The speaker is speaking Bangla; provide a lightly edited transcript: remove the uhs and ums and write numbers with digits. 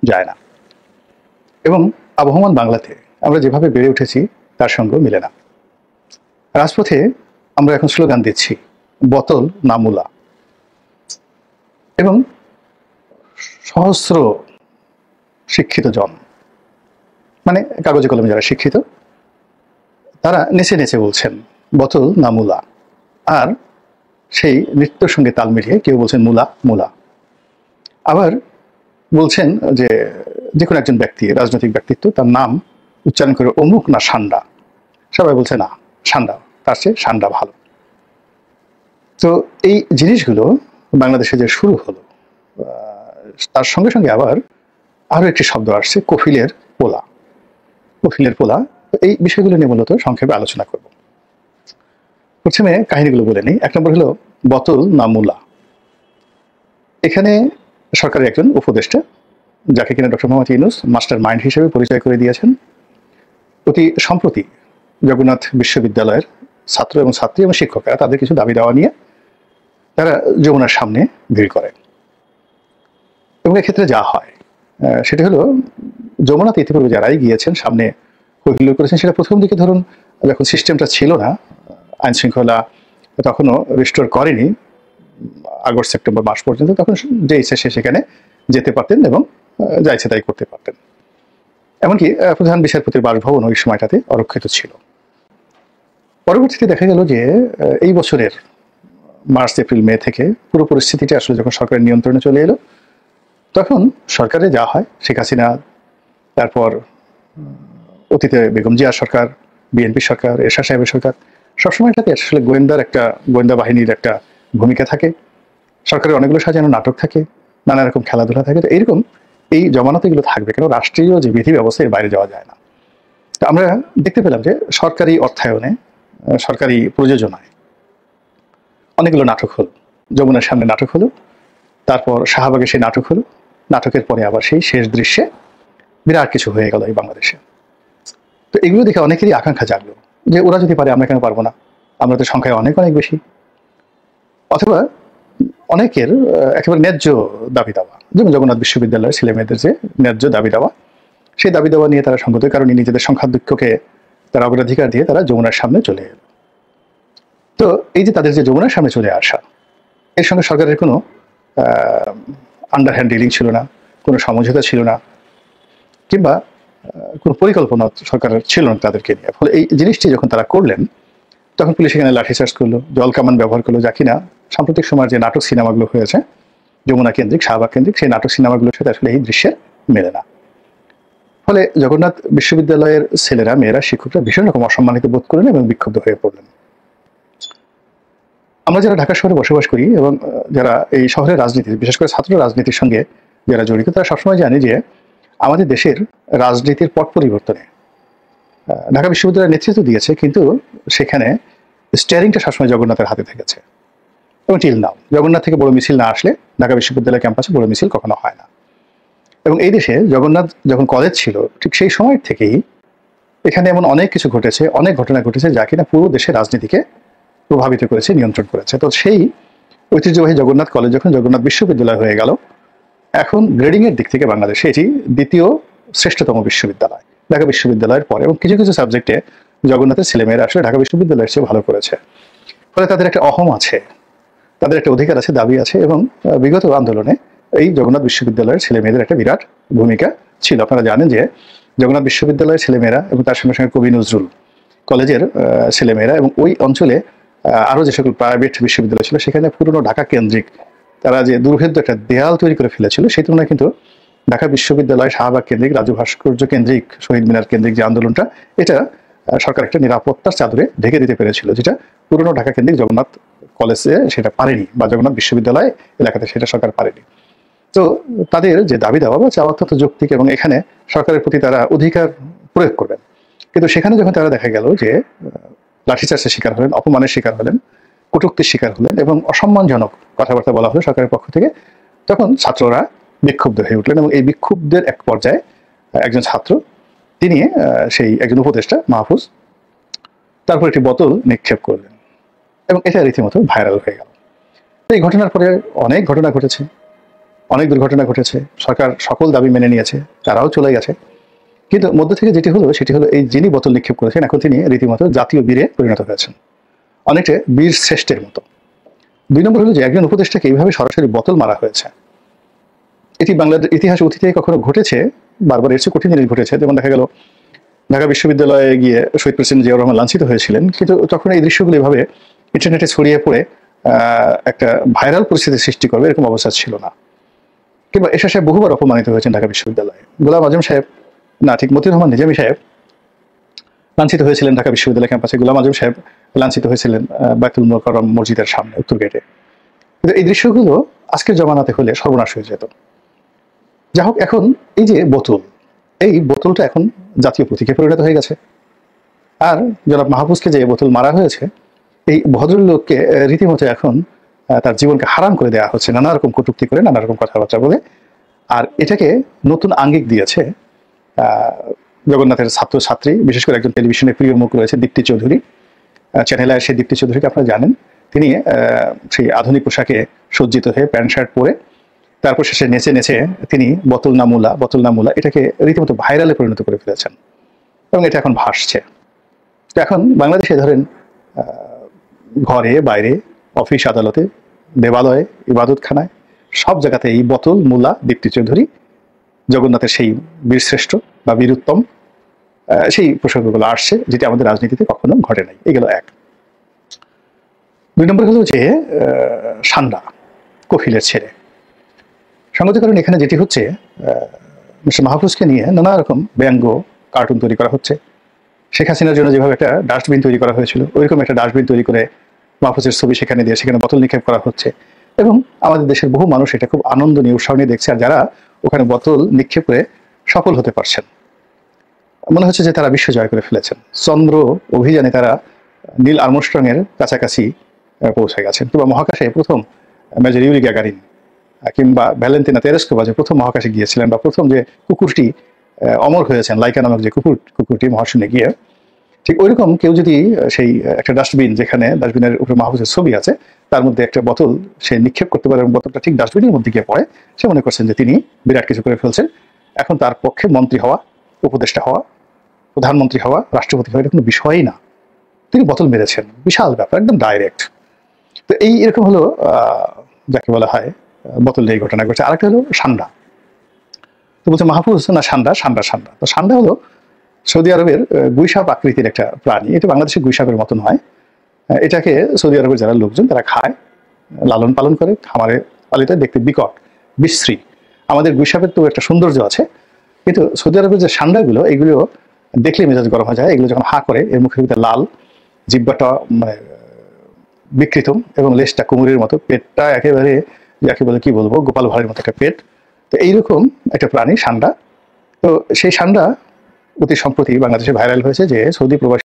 যায় না। এবং আবহমান বাংলাতে আমরা যেভাবে বেড়ে উঠেছি তার সঙ্গেও মিলে না। রাজপথে আমরা এখন স্লোগান দিচ্ছি, বোতল না মূলা। এবং সহস্র শিক্ষিত জন, মানে কাগজে কলমে যারা শিক্ষিত, তারা নেচে নেচে বলছেন বোতল না মূলা। আর সেই নৃত্যের সঙ্গে তাল মিলিয়ে কেউ বলছেন মূলা মূলা। আবার বলছেন যে কোনো একজন ব্যক্তি, রাজনৈতিক ব্যক্তিত্ব, তার নাম উচ্চারণ করে অমুক না সান্ডা। সবাই বলছে না, সান্ডা, তার চেয়ে সান্ডা ভালো। তো এই জিনিসগুলো বাংলাদেশে যে শুরু হলো, তার সঙ্গে সঙ্গে আবার আরো একটি শব্দ আসছে, কফিলের পোলা। কফিলের পোলা। এই বিষয়গুলো নিয়ে মূলত সংক্ষেপে আলোচনা করব। প্রথমে কাহিনীগুলো বলে নিই। এক নম্বর হলো বোতল না মূলা। এখানে সরকারের একজন উপদেষ্টা, যাকে কিনা doctor Mohammad Yunus master mind হিসেবে পরিচয় করে দিয়েছেন, অতি সম্প্রতি জগন্নাথ বিশ্ববিদ্যালয়ের ছাত্র এবং ছাত্রী এবং শিক্ষকরা তাদের কিছু দাবি দেওয়া নিয়ে তারা যমুনার সামনে ভিড় করে। এবং এক্ষেত্রে যা হয় সেটা হলো, যমুনাতে ইতিপূর্বে যারাই গিয়েছেন সামনে হৈহুল্লোড় করেছেন, সেটা প্রথম দিকে ধরুন যখন সিস্টেমটা ছিল না, আইন শৃঙ্খলা তখনও রিস্টোর করেনি আগস্ট সেপ্টেম্বর মাস পর্যন্ত, তখন যে ইচ্ছে সে সেখানে যেতে পারতেন এবং যা ইচ্ছে তাই করতে পারতেন। এমনকি প্রধান বিচারপতির বাসভবন ওই সময়টাতে অরক্ষিত ছিল। পরবর্তীতে দেখা গেল যে এই বছরের মার্চ এপ্রিল মে থেকে পুরো পরিস্থিতিটা আসলে যখন সরকারের নিয়ন্ত্রণে চলে এলো, তখন সরকারে যা হয়, শেখ হাসিনা, তারপর অতীতে বেগম জিয়া সরকার, বিএনপি সরকার, এরশাদ সাহেবের সরকার, সবসময়টাতে আসলে গোয়েন্দা বাহিনীর একটা ভূমিকা থাকে। সরকারের অনেকগুলো সাজানো নাটক থাকে, নানা রকম খেলাধুলা থাকে। তো এইরকম এই জমানাতে এগুলো থাকবে, কেন রাষ্ট্রীয় যে বিধি ব্যবস্থা এর বাইরে যাওয়া যায় না। তো আমরা দেখতে পেলাম যে সরকারি অর্থায়নে, সরকারি প্রযোজনায় অনেকগুলো নাটক হলো। যমুনার সামনে নাটক হলো, তারপর শাহবাগে সেই নাটক হলো, নাটকের পরে আবার সেই শেষ দৃশ্যে বিরাট কিছু হয়ে গেল এই বাংলাদেশে। তো এগুলো দেখে অনেকেরই আকাঙ্ক্ষা জাগলো যে ওরা যদি পারে আমরা কেন পারবো না, আমরা তো সংখ্যায় অনেক অনেক বেশি। অথবা অনেকের একেবারে ন্যায্য দাবি দাওয়া, যেমন জগন্নাথ বিশ্ববিদ্যালয়ের ছেলে মেয়েদের যে ন্যায্য দাবি দাওয়া, সেই দাবি দাওয়া নিয়ে তারা সঙ্গতের কারণে নিজেদের সংখ্যাধিক্যকে তারা অগ্রাধিকার দিয়ে তারা যমুনার সামনে চলে এলো। তো এই যে তাদের যে যমুনার সামনে চলে আসা, এর সঙ্গে সরকারের কোনো আন্ডারহ্যান্ড ডিলিং ছিল না, কোনো সমঝোতা ছিল না, কিংবা কোনো পরিকল্পনা সরকারের ছিল না তাদেরকে নিয়ে। ফলে এই জিনিসটি যখন তারা করলেন, তখন পুলিশ এখানে লাঠিচার্জ করলো, জল কামান ব্যবহার করলো, যা কিনা সাম্প্রতিক সময়ের যে নাটক সিনেমাগুলো হয়েছে যমুনা কেন্দ্রিক, শাহবাগ কেন্দ্রিক, সেই নাটক সিনেমাগুলোর সাথে আসলে এই দৃশ্যের মেলে না। ফলে জগন্নাথ বিশ্ববিদ্যালয়ের ছেলেরা, মেয়েরা, শিক্ষকরা ভীষণ রকম অসম্মানিত বোধ করলেন এবং বিক্ষুব্ধ হয়ে পড়লেন। আমরা যারা ঢাকা শহরে বসবাস করি এবং যারা এই শহরের রাজনীতি, বিশেষ করে ছাত্র রাজনীতির সঙ্গে যারা জড়িত, তারা সবসময় জানে যে আমাদের দেশের রাজনীতির পট পরিবর্তনে ঢাকা বিশ্ববিদ্যালয়ের নেতৃত্ব দিয়েছে, কিন্তু সেখানে স্টিয়ারিংটা সবসময় জগন্নাথের হাতে থেকেছে। এবং টিল নাও জগন্নাথ থেকে বড় মিছিল না আসলে ঢাকা বিশ্ববিদ্যালয় ক্যাম্পাসে বড় মিছিল কখনো হয় না। এবং এই দেশে জগন্নাথ যখন কলেজ ছিল, ঠিক সেই সময় থেকেই এখানে এমন অনেক কিছু ঘটেছে, অনেক ঘটনা ঘটেছে, যা কিনা পুরো দেশের রাজনীতিকে প্রভাবিত করেছে, নিয়ন্ত্রণ করেছে। তো সেই ঐতিহ্যবাহী জগন্নাথ কলেজ যখন জগন্নাথ বিশ্ববিদ্যালয় হয়ে গেল, এখন গ্রেডিং এর দিক থেকে বাংলাদেশে এটি দ্বিতীয় শ্রেষ্ঠতম বিশ্ববিদ্যালয় ঢাকা বিশ্ববিদ্যালয়ের পরে। এবং কিছু কিছু সাবজেক্টে জগন্নাথের ছেলেমেয়েরা আসলে ঢাকা বিশ্ববিদ্যালয়ের চেয়ে ভালো করেছে। ফলে তাদের একটা অহম আছে, তাদের একটা অধিকার আছে, দাবি আছে। এবং বিগত আন্দোলনে এই জগন্নাথ বিশ্ববিদ্যালয়ের ছেলেমেয়েদের একটা বিরাট ভূমিকা ছিল। আপনারা জানেন যে জগন্নাথ বিশ্ববিদ্যালয়ের ছেলেমেয়েরা এবং তার সঙ্গে সঙ্গে কবি নজরুল কলেজের ছেলেমেয়েরা এবং ওই অঞ্চলে আরো যে সকল প্রাইভেট বিশ্ববিদ্যালয় ছিল, সেখানে পুরনো ঢাকা কেন্দ্রিক তারা যে দুর্ভেদ্য একটা দেয়াল তৈরি করে ফেলেছিল, সেই তুলনায় কিন্তু ঢাকা বিশ্ববিদ্যালয়, শাহবাগ কেন্দ্রিক, রাজু ভাস্কর্য কেন্দ্রিক, শহীদ মিনার কেন্দ্রিক যে আন্দোলনটা, এটা সরকার একটা নিরাপত্তার চাদরে ঢেকে দিতে পেরেছিল, যেটা পুরনো ঢাকা কেন্দ্রিক জগন্নাথ কলেজে সেটা পারেনি, বা জগন্নাথ বিশ্ববিদ্যালয় এলাকাতে সেটা সরকার পারেনি। তো তাদের যে দাবি দেওয়া বা চাওয়া অত্যন্ত যৌক্তিক, এবং এখানে সরকারের প্রতি তারা অধিকার প্রয়োগ করবেন। কিন্তু সেখানে যখন তারা দেখা গেল যে লাঠিচার্জের শিকার হলেন, অপমানের শিকার হলেন, কটূক্তির শিকার হলেন এবং অসম্মানজনক কথাবার্তা বলা হলো সরকারের পক্ষ থেকে, তখন ছাত্ররা বিক্ষুব্ধ হয়ে উঠলেন। এবং এই বিক্ষুব্ধের এক পর্যায়ে একজন ছাত্র, তিনি সেই একজন উপদেষ্টা মাহফুজ, তারপর একটি বোতল নিক্ষেপ করলেন এবং এটা রীতিমতো ভাইরাল হয়ে গেল। এই ঘটনার পরে অনেক ঘটনা ঘটেছে। অনেক দুর্ঘটনা ঘটেছে, সরকার সকল দাবি মেনে নিয়েছে, তারাও চলে গেছে। কিন্তু মধ্য থেকে যেটি হলো সেটি হলো এই যিনি বোতল নিক্ষেপ করেছেন এখন তিনি রীতিমতো জাতীয় বীরে পরিণত হয়েছেন, অনেকটা বীর শ্রেষ্ঠের মতো। 2 নম্বর হলো যে একজন উপদেষ্টাকে এইভাবে সরাসরি বোতল মারা হয়েছে, এটি বাংলাদেশের ইতিহাস অতীতে কখনো ঘটেছে, বারবার এর চেয়ে কঠিন জিনিস ঘটেছে। যেমন দেখা গেল ঢাকা বিশ্ববিদ্যালয়ে গিয়ে শহীদ প্রেসিডেন্ট জিয়াউর রহমান লাঞ্ছিত হয়েছিলেন, কিন্তু তখন এই দৃশ্যগুলো এভাবে ইন্টারনেটে ছড়িয়ে পড়ে একটা ভাইরাল পরিস্থিতির সৃষ্টি করবে এরকম অবস্থা ছিল না। কিংবা এরশাদ সাহেব বহুবার অপমানিত হয়েছেন ঢাকা বিশ্ববিদ্যালয়ে, গোলাম আজম সাহেব না ঠিক মতিউর রহমান নিজামী সাহেব লাঞ্ছিত হয়েছিলেন ঢাকা বিশ্ববিদ্যালয় ক্যাম্পাসে, গোলাম আজম সাহেব লাঞ্ছিত হয়েছিলেন বাইতুল মোকাররম মসজিদের সামনে উত্তর গেটে। কিন্তু এই দৃশ্যগুলো আজকের জমানাতে হলে সর্বনাশ হয়ে যেত। যা হোক, এখন এই যে বোতল, এই বোতলটা এখন জাতীয় প্রতীকে পরিণত হয়ে গেছে। আর জনাব মাহফুজকে যে বোতল মারা হয়েছে, এই ভদ্রলোককে রীতিমতো এখন তার জীবনকে হারাম করে দেওয়া হচ্ছে নানা রকম কটূক্তি করে, নানা রকম কথাবার্তা বলে। আর এটাকে নতুন আঙ্গিক দিয়েছে জগন্নাথের ছাত্রছাত্রী, বিশেষ করে একজন টেলিভিশনের প্রিয় মুখ রয়েছে দীপ্তি চৌধুরী, চ্যানেলে আসে দীপ্তি চৌধুরীকে আপনারা জানেন। তিনি সেই আধুনিক পোশাকে সজ্জিত হয়ে প্যান্ট শার্ট পরে তারপর শেষে নেচে নেচে তিনি বোতল না মুলা এটাকে রীতিমতো ভাইরালে পরিণত করে ফেলেছেন এবং এটা এখন ভাসছে। তো এখন বাংলাদেশে ধরেন ঘরে বাইরে, অফিস আদালতে, দেবালয়ে, ইবাদতখানায়, সব জায়গাতে এই বোতল মুলা দীপ্তি চৌধুরী জগন্নাথের সেই বীরশ্রেষ্ঠ বা বীরুত্তম সেই প্রসঙ্গগুলো আসছে, যেটি আমাদের রাজনীতিতে কখনো ঘটে নাই। এগুলো এক। 2 নম্বর হলো যে সান্ডা, কফিলের ছেলে। সঙ্গত কারণ এখানে যেটি হচ্ছে, মিস্টার মাহফুজকে নিয়ে নানা রকম ব্যঙ্গ কার্টুন তৈরি করা হচ্ছে। শেখ হাসিনার জন্য যেভাবে একটা ডাস্টবিন তৈরি করা হয়েছিল, ওইরকম একটা ডাস্টবিন তৈরি করে মাহফুজের ছবি সেখানে দিয়ে সেখানে বোতল নিক্ষেপ করা হচ্ছে এবং আমাদের দেশের বহু মানুষ এটা খুব আনন্দ নিয়ে উৎসাহ নিয়ে দেখছে। আর যারা ওখানে বোতল নিক্ষেপ করে সফল হতে পারছেন, মনে হচ্ছে যে তারা বিশ্ব জয় করে ফেলেছেন। চন্দ্র অভিযানে তারা নীল আর্মস্ট্রংয়ের কাছাকাছি পৌঁছে গেছেন, কিংবা মহাকাশে প্রথম মেজর ইউরি গ্যাগারিন কিংবা ভ্যালেন্টিনা তেরেস্কোভা যে প্রথম মহাকাশে গিয়েছিলেন, বা প্রথম যে কুকুরটি অমর হয়েছেন লাইকা নামক যে কুকুরটি মহাশূন্যে গিয়ে, ঠিক ওইরকম কেউ যদি সেই একটা ডাস্টবিন, যেখানে ডাস্টবিনের উপরে মাহফুজের ছবি আছে, তার মধ্যে একটা বোতল সে নিক্ষেপ করতে পারে এবং বোতলটা ঠিক ডাস্টবিনের মধ্যে গিয়ে পড়ে, সে মনে করছেন যে তিনি বিরাট কিছু করে ফেলছেন। এখন তার পক্ষে মন্ত্রী হওয়া, উপদেষ্টা হওয়া, প্রধানমন্ত্রী হওয়া, রাষ্ট্রপতি হওয়া এটা কোনো বিষয়ই না। তিনি বোতল মেরেছেন, বিশাল ব্যাপার, একদম ডাইরেক্ট। তো এরকম হলো যাকে বলা হয় বোতল এই ঘটনা ঘটছে। আরেকটা হলো সান্ডা। তো বলছে মাহফুজ না সান্ডা। তো সান্ডা হলো সৌদি আরবের গুইসাপ আকৃতির একটা প্রাণী। এটা বাংলাদেশের গুইসাপের মতন হয়। এটাকে সৌদি আরবের যারা লোকজন তারা খায়, লালন পালন করে, খামারে পালিত, দেখতে বিকট বিশ্রী। আমাদের গুইসাপের তো একটা সৌন্দর্য আছে, কিন্তু সৌদি আরবের যে সান্ডাগুলো, এগুলো দেখলে মেজাজ গরম হয়ে যায়। এগুলো যখন হা করে, এর মুখের ভিতরে লাল, জিব্বাটা মানে বিকৃত এবং লেজটা কুমুরের মতো, পেটটা একেবারে যাকে বলে কি বলবো, গোপাল ভাঁড়ের মতো একটা পেট। তো এইরকম একটা প্রাণী সান্ডা। তো সেই সান্ডা অতি সম্প্রতি বাংলাদেশে ভাইরাল হয়েছে যে সৌদি প্রবাসী